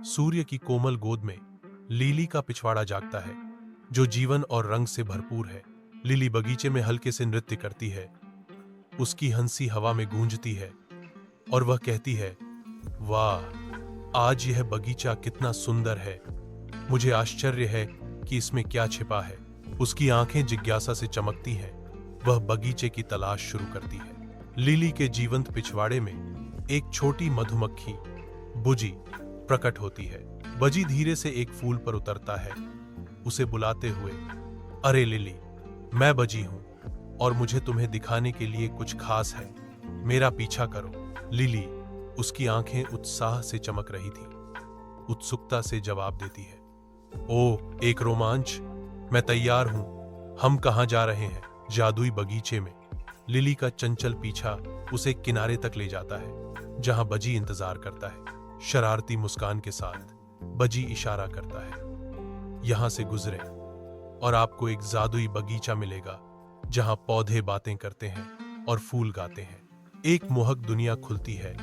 सूर्य की कोमल गोद में लिली का पिछवाड़ा जागता है, जो जीवन और रंग से भरपूर है। लिली बगीचे में हल्के से नृत्य करती है, उसकी हंसी हवा में गूंजती है और वह कहती है, वाह, आज यह बगीचा कितना सुंदर है। मुझे आश्चर्य है कि इसमें क्या छिपा है। उसकी आंखें जिज्ञासा से चमकती हैं। वह बगीचे की तलाश शुरू करती है। लिली के जीवंत पिछवाड़े में एक छोटी मधुमक्खी बुजी प्रकट होती है। बजी धीरे से एक फूल पर उतरता है, उसे बुलाते हुए, अरे लिली, मैं बजी हूं और मुझे तुम्हें दिखाने के लिए कुछ खास है। मेरा पीछा करो। लिली, उसकी आंखें उत्साह से चमक रही थी, उत्सुकता से जवाब देती है, ओ, एक रोमांच। मैं तैयार हूं। हम कहां जा रहे हैं? जादुई बगीचे में। लिली का चंचल पीछा उसे किनारे तक ले जाता है, जहां बजी इंतजार करता है। शरारती मुस्कान के साथ बजी इशारा करता है, यहां से गुजरे और आपको एक जादुई बगीचा मिलेगा, जहां पौधे बातें करते हैं और फूल गाते हैं। एक मोहक दुनिया खुलती है,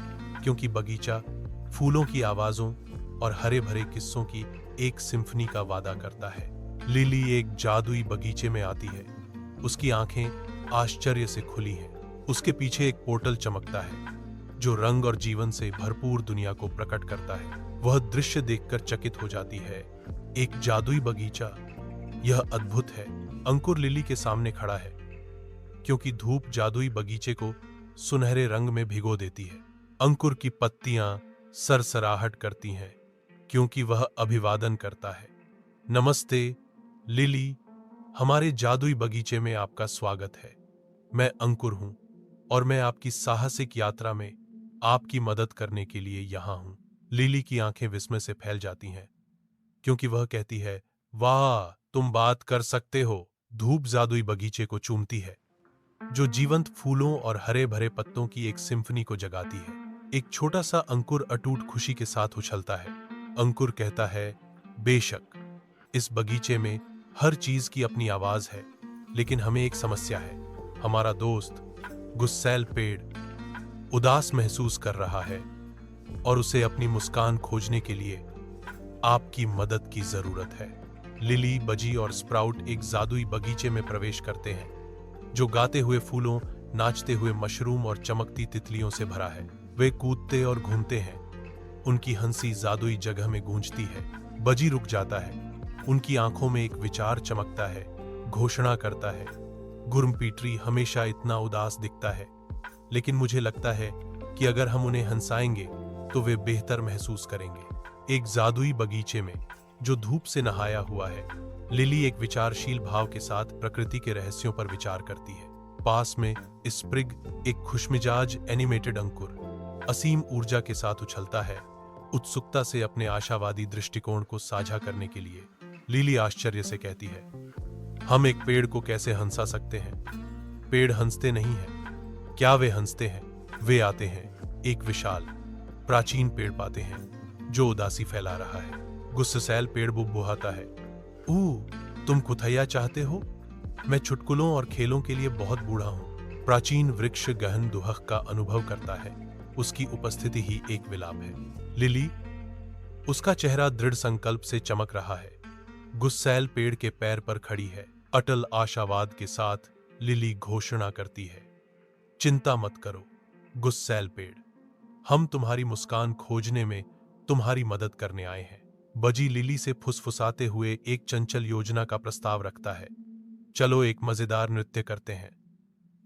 क्योंकि बगीचा फूलों की आवाजों और हरे भरे किस्सों की एक सिम्फनी का वादा करता है। लिली एक जादुई बगीचे में आती है। उसकी आंखें आश्चर्य से खुली हैं। उसके पीछे एक पोर्टल चमकता है, जो रंग और जीवन से भरपूर दुनिया को प्रकट करता है। वह दृश्य देखकर चकित हो जाती है। एक जादुई बगीचा, यह अद्भुत है। अंकुर लिली के सामने खड़ा है, क्योंकि धूप जादुई बगीचे को सुनहरे रंग में भिगो देती है। अंकुर की पत्तियां सरसराहट करती हैं, क्योंकि वह अभिवादन करता है। नमस्ते लिली, हमारे जादुई बगीचे में आपका स्वागत है। मैं अंकुर हूं और मैं आपकी साहसिक यात्रा में आपकी मदद करने के लिए यहां हूं। लिली की आंखें विस्मय से फैल जाती हैं, क्योंकि वह कहती है, वाह, तुम बात कर सकते हो। धूप जादुई बगीचे को चूमती है, जो जीवंत फूलों और हरे भरे पत्तों की एक सिम्फनी को जगाती है। एक छोटा सा अंकुर अटूट खुशी के साथ उछलता है। अंकुर कहता है, बेशक, इस बगीचे में हर चीज की अपनी आवाज है, लेकिन हमें एक समस्या है। हमारा दोस्त गुस्सैल पेड़ उदास महसूस कर रहा है और उसे अपनी मुस्कान खोजने के लिए आपकी मदद की जरूरत है। लिली, बजी और स्प्राउट एक जादुई बगीचे में प्रवेश करते हैं, जो गाते हुए फूलों, नाचते हुए मशरूम और चमकती तितलियों से भरा है। वे कूदते और घूमते हैं। उनकी हंसी जादुई जगह में गूंजती है। बजी रुक जाता है। उनकी आंखों में एक विचार चमकता है, घोषणा करता है, गुरमपीटरी हमेशा इतना उदास दिखता है, लेकिन मुझे लगता है कि अगर हम उन्हें हंसाएंगे तो वे बेहतर महसूस करेंगे। एक जादुई बगीचे में, जो धूप से नहाया हुआ है, लिली एक विचारशील भाव के साथ प्रकृति के रहस्यों पर विचार करती है। पास में स्प्रिग, एक खुशमिजाज एनिमेटेड अंकुर, असीम ऊर्जा के साथ उछलता है, उत्सुकता से अपने आशावादी दृष्टिकोण को साझा करने के लिए। लिली आश्चर्य से कहती है, हम एक पेड़ को कैसे हंसा सकते हैं? पेड़ हंसते नहीं हैं। क्या वे हंसते हैं? वे आते हैं, एक विशाल प्राचीन पेड़ पाते हैं, जो उदासी फैला रहा है। गुस्सैल पेड़ बुबुहाता है, तुम कुथैया चाहते हो? मैं चुटकुलों और खेलों के लिए बहुत बूढ़ा हूं। प्राचीन वृक्ष गहन दुहक का अनुभव करता है। उसकी उपस्थिति ही एक विलाप है। लिली, उसका चेहरा दृढ़ संकल्प से चमक रहा है। गुस्सैल पेड़ के पैर पर खड़ी है। अटल आशावाद के साथ लिली घोषणा करती है, चिंता मत करो गुस्सैल पेड़, हम तुम्हारी मुस्कान खोजने में तुम्हारी मदद करने आए हैं। बजी लिली से फुसफुसाते हुए एक चंचल योजना का प्रस्ताव रखता है, चलो एक मजेदार नृत्य करते हैं,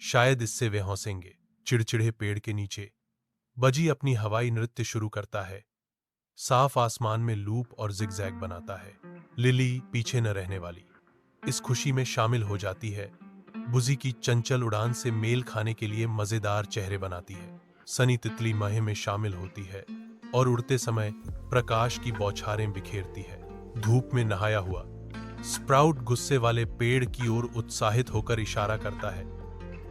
शायद इससे वे हंसेंगे। चिड़चिड़े पेड़ के नीचे बजी अपनी हवाई नृत्य शुरू करता है, साफ आसमान में लूप और जिगजैग बनाता है। लिली, पीछे न रहने वाली, इस खुशी में शामिल हो जाती है। बुजी की चंचल उड़ान से मेल खाने के लिए मजेदार चेहरे बनाती है। सनी तितली महे में शामिल होती है और उड़ते समय प्रकाश की बौछारें बिखेरती है। धूप में नहाया हुआ स्प्राउट गुस्से वाले पेड़ की ओर उत्साहित होकर इशारा करता है,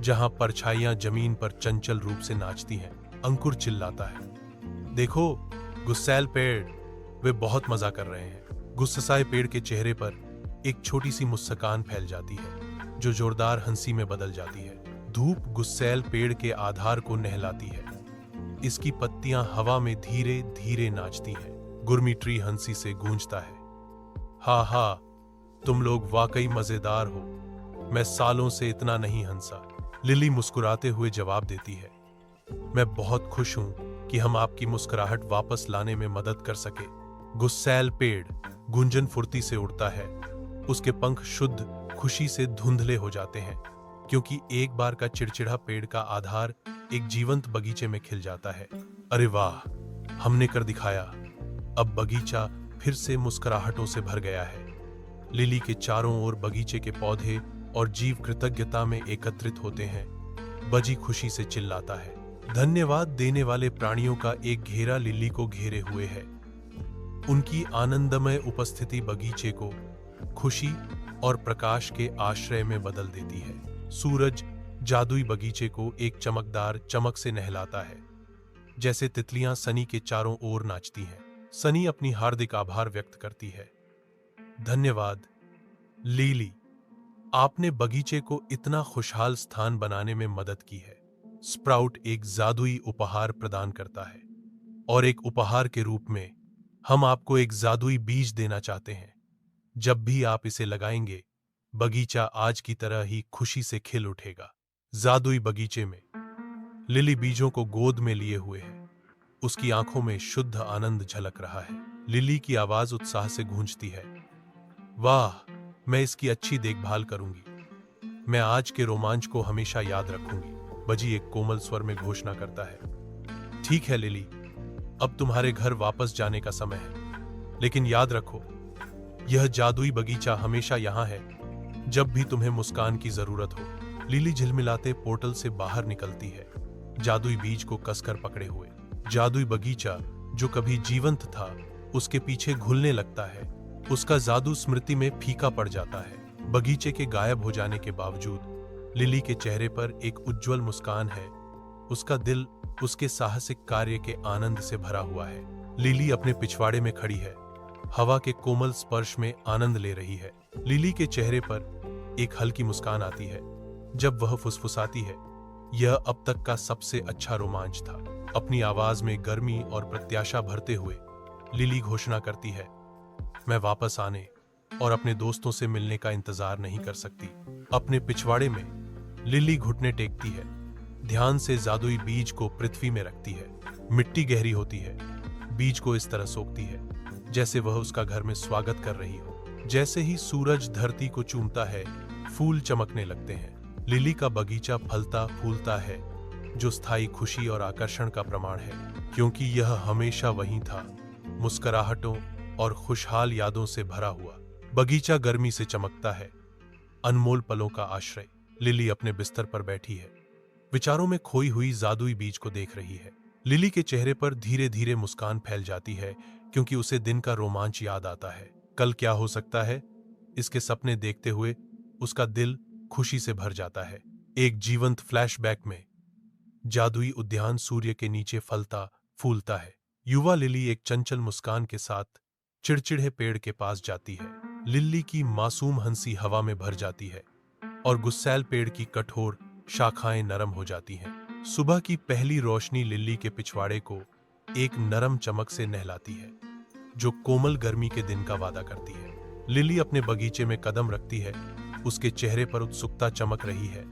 जहां परछाइयां जमीन पर चंचल रूप से नाचती हैं। अंकुर चिल्लाता है, देखो गुस्सैल पेड़, वे बहुत मजा कर रहे हैं। गुस्साए पेड़ के चेहरे पर एक छोटी सी मुस्कान फैल जाती है, जो जोरदार हंसी में बदल जाती है। धूप गुस्सैल पेड़ के आधार को नहलाती है। इसकी पत्तियां हवा में धीरे धीरे नाचती हैं। गुरमी ट्री हंसी से गूंजता है। हा हा, तुम लोग वाकई मजेदार हो, मैं सालों से इतना नहीं हंसा। लिली मुस्कुराते हुए जवाब देती है, मैं बहुत खुश हूं कि हम आपकी मुस्कुराहट वापस लाने में मदद कर सके। गुस्सैल पेड़ गुंजन फुर्ती से उड़ता है। उसके पंख शुद्ध खुशी से धुंधले हो जाते हैं, क्योंकि एक बार का चिड़चिड़ा पेड़ का आधार एक जीवंत बगीचे में खिल जाता है। अरे वाह, हमने कर दिखाया। अब बगीचा फिर से मुस्कुराहटों से भर गया है। लिली के चारों ओर बगीचे के पौधे और जीव कृतज्ञता में एकत्रित होते हैं। बजी खुशी से चिल्लाता है। धन्यवाद देने वाले प्राणियों का एक घेरा लिली को घेरे हुए है। उनकी आनंदमय उपस्थिति बगीचे को खुशी और प्रकाश के आश्रय में बदल देती है। सूरज जादुई बगीचे को एक चमकदार चमक से नहलाता है, जैसे तितलियां सनी के चारों ओर नाचती हैं। सनी अपनी हार्दिक आभार व्यक्त करती है। धन्यवाद लिली, आपने बगीचे को इतना खुशहाल स्थान बनाने में मदद की है। स्प्राउट एक जादुई उपहार प्रदान करता है, और एक उपहार के रूप में हम आपको एक जादुई बीज देना चाहते हैं। जब भी आप इसे लगाएंगे, बगीचा आज की तरह ही खुशी से खिल उठेगा। जादुई बगीचे में लिली बीजों को गोद में लिए हुए है। उसकी आंखों में शुद्ध आनंद झलक रहा है। लिली की आवाज उत्साह से गूंजती है, वाह, मैं इसकी अच्छी देखभाल करूंगी। मैं आज के रोमांच को हमेशा याद रखूंगी। बजी एक कोमल स्वर में घोषणा करता है। ठीक है लिली, अब तुम्हारे घर वापस जाने का समय है, लेकिन याद रखो, यह जादुई बगीचा हमेशा यहाँ है जब भी तुम्हें मुस्कान की जरूरत हो। लिली झिलमिलाते पोर्टल से बाहर निकलती है, जादुई बीज को कसकर पकड़े हुए। जादुई बगीचा जो कभी जीवंत था, उसके पीछे घुलने लगता है। उसका जादू स्मृति में फीका पड़ जाता है। बगीचे के गायब हो जाने के बावजूद लिली के चेहरे पर एक उज्जवल मुस्कान है। उसका दिल उसके साहसिक कार्य के आनंद से भरा हुआ है। लिली अपने पिछवाड़े में खड़ी है, हवा के कोमल स्पर्श में आनंद ले रही है। लिली के चेहरे पर एक हल्की मुस्कान आती है जब वह फुसफुसाती है, यह अब तक का सबसे अच्छा रोमांच था। अपनी आवाज में गर्मी और प्रत्याशा भरते हुए लिली घोषणा करती है, मैं वापस आने और अपने दोस्तों से मिलने का इंतजार नहीं कर सकती। अपने पिछवाड़े में लिली घुटने टेकती है, ध्यान से जादुई बीज को पृथ्वी में रखती है। मिट्टी गहरी होती है, बीज को इस तरह सोखती है जैसे वह उसका घर में स्वागत कर रही हो। जैसे ही सूरज धरती को चूमता है, फूल चमकने लगते हैं। लिली का बगीचा फलता फूलता है, जो स्थायी खुशी और आकर्षण का प्रमाण है, क्योंकि यह हमेशा वहीं था, मुस्कुराहटों और खुशहाल यादों से भरा हुआ। बगीचा गर्मी से चमकता है, अनमोल पलों का आश्रय। लिली अपने बिस्तर पर बैठी है, विचारों में खोई हुई जादुई बीज को देख रही है। लिली के चेहरे पर धीरे धीरे मुस्कान फैल जाती है, क्योंकि उसे दिन का रोमांच याद आता है। कल क्या हो सकता है, इसके सपने देखते हुए उसका दिल खुशी से भर जाता है। एक जीवंत फ्लैशबैक में जादुई उद्यान सूर्य के नीचे फलता फूलता है। युवा लिली एक चंचल मुस्कान के साथ चिड़चिड़े पेड़ के पास जाती है। लिली की मासूम हंसी हवा में भर जाती है और गुस्सैल पेड़ की कठोर शाखाएं नरम हो जाती हैं। सुबह की पहली रोशनी लिली के पिछवाड़े को एक नरम चमक से नहलाती है, जो कोमल गर्मी के दिन का वादा करती है। लिली अपने बगीचे में कदम रखती है, उसके चेहरे पर उत्सुकता चमक रही है।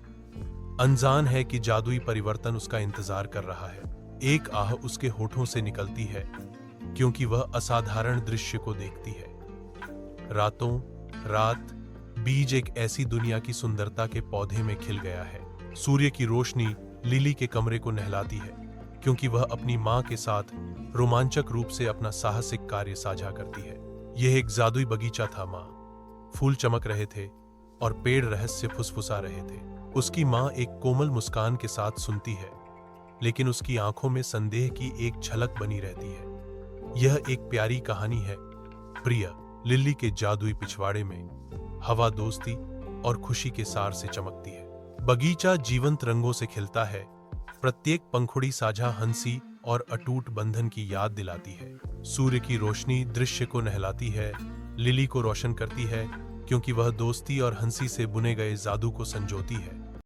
अनजान है कि जादुई परिवर्तन उसका इंतजार कर रहा है। एक आह उसके होठों से निकलती है, क्योंकि वह असाधारण दृश्य को देखती है। रातों रात बीज एक ऐसी दुनिया की सुंदरता के पौधे में खिल गया है। सूर्य की रोशनी लिली के कमरे को नहलाती है, क्योंकि वह अपनी मां के साथ रोमांचक रूप से अपना साहसिक कार्य साझा करती है। यह एक जादुई बगीचा था मां। फूल चमक रहे थे और पेड़ रहस्य फुसफुसा रहे थे। उसकी मां एक कोमल मुस्कान के साथ सुनती है, लेकिन उसकी आंखों में संदेह की एक झलक बनी रहती है। यह एक प्यारी कहानी है प्रिय। लिली के जादुई पिछवाड़े में हवा दोस्ती और खुशी के सार से चमकती है। बगीचा जीवंत रंगों से खिलता है, प्रत्येक पंखुड़ी साझा हंसी और अटूट बंधन की याद दिलाती है। सूर्य की रोशनी दृश्य को नहलाती है, लिली को रोशन करती है, क्योंकि वह दोस्ती और हंसी से बुने गए जादू को संजोती है।